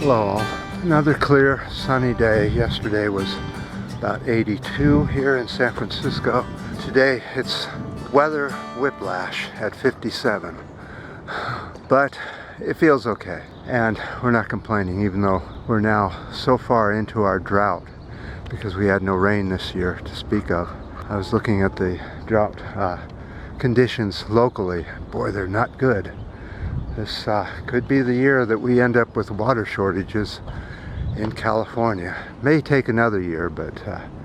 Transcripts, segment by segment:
Hello all. Another clear sunny day. Yesterday was about 82 here in San Francisco. Today it's weather whiplash at 57. But it feels okay. And we're not complaining, even though we're now so far into our drought because we had no rain this year to speak of. I was looking at the drought conditions locally. Boy, they're not good. This could be the year that we end up with water shortages in California. May take another year, but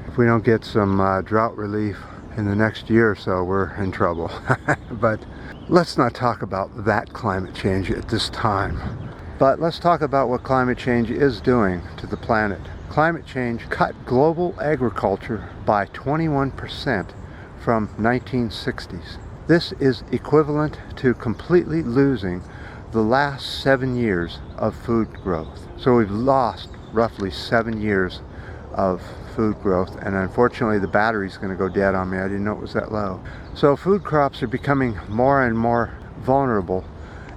if we don't get some drought relief in the next year or so, we're in trouble. But let's not talk about that climate change at this time. But let's talk about what climate change is doing to the planet. Climate change cut global agriculture by 21% from 1960s. This is equivalent to completely losing the last 7 years of food growth. So we've lost roughly 7 years of food growth, and unfortunately the battery's going to go dead on me. I didn't know it was that low. So food crops are becoming more and more vulnerable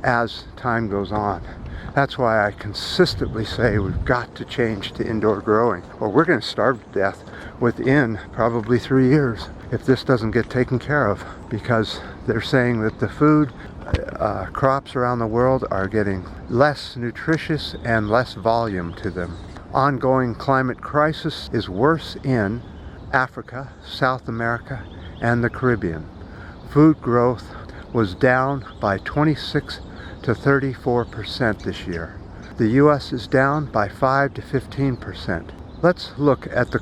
as time goes on. That's why I consistently say we've got to change to indoor growing, or we're going to starve to death within probably 3 years if this doesn't get taken care of, because they're saying that the food crops around the world are getting less nutritious and less volume to them. Ongoing climate crisis is worse in Africa, South America, and the Caribbean. Food growth was down by 26 to 34% this year. The US is down by 5 to 15%. Let's look at the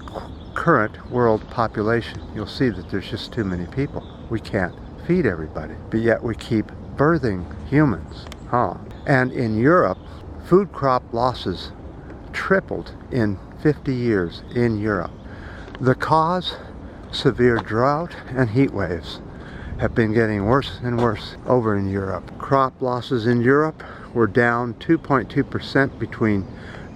current world population. You'll see that there's just too many people. We can't feed everybody, but yet we keep birthing humans. And in Europe, food crop losses tripled in 50 years in Europe. The cause? Severe drought and heat waves have been getting worse and worse over in Europe. Crop losses in Europe were down 2.2% between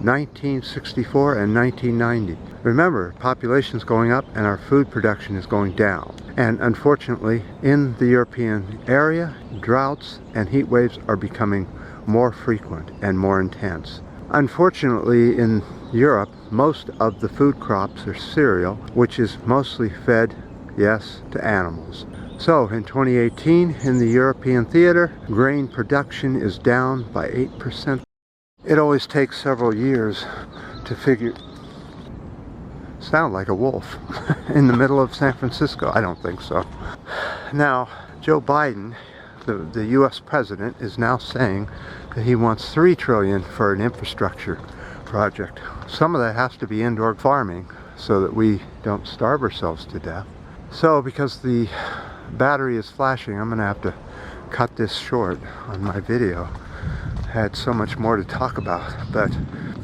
1964 and 1990. Remember, population's going up and our food production is going down. And unfortunately, in the European area, droughts and heat waves are becoming more frequent and more intense. Unfortunately, in Europe, most of the food crops are cereal, which is mostly fed, yes, to animals. So in 2018, in the European theater, grain production is down by 8%. It always takes several years to figure... Sound like a wolf in the middle of San Francisco. I don't think so. Now, Joe Biden, the US president, is now saying that he wants $3 trillion for an infrastructure project. Some of that has to be indoor farming so that we don't starve ourselves to death. So because the battery is flashing, I'm gonna have to cut this short on my video. I had so much more to talk about, but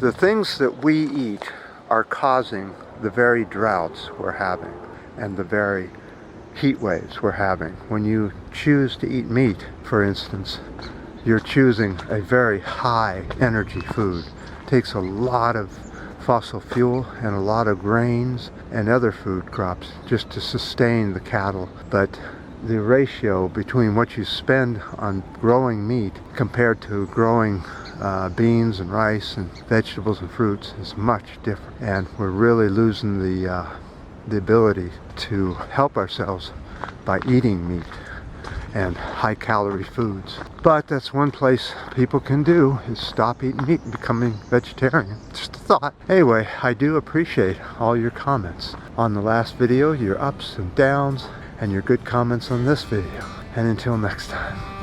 the things that we eat are causing the very droughts we're having and the very heat waves we're having. When you choose to eat meat, for instance, you're choosing a very high energy food. It takes a lot of fossil fuel and a lot of grains and other food crops just to sustain the cattle. But the ratio between what you spend on growing meat compared to growing beans and rice and vegetables and fruits is much different, and we're really losing the ability to help ourselves by eating meat and high calorie foods. But that's one place people can do, is stop eating meat and becoming vegetarian. Just a thought. Anyway, I do appreciate all your comments on the last video, your ups and downs, and your good comments on this video. And until next time.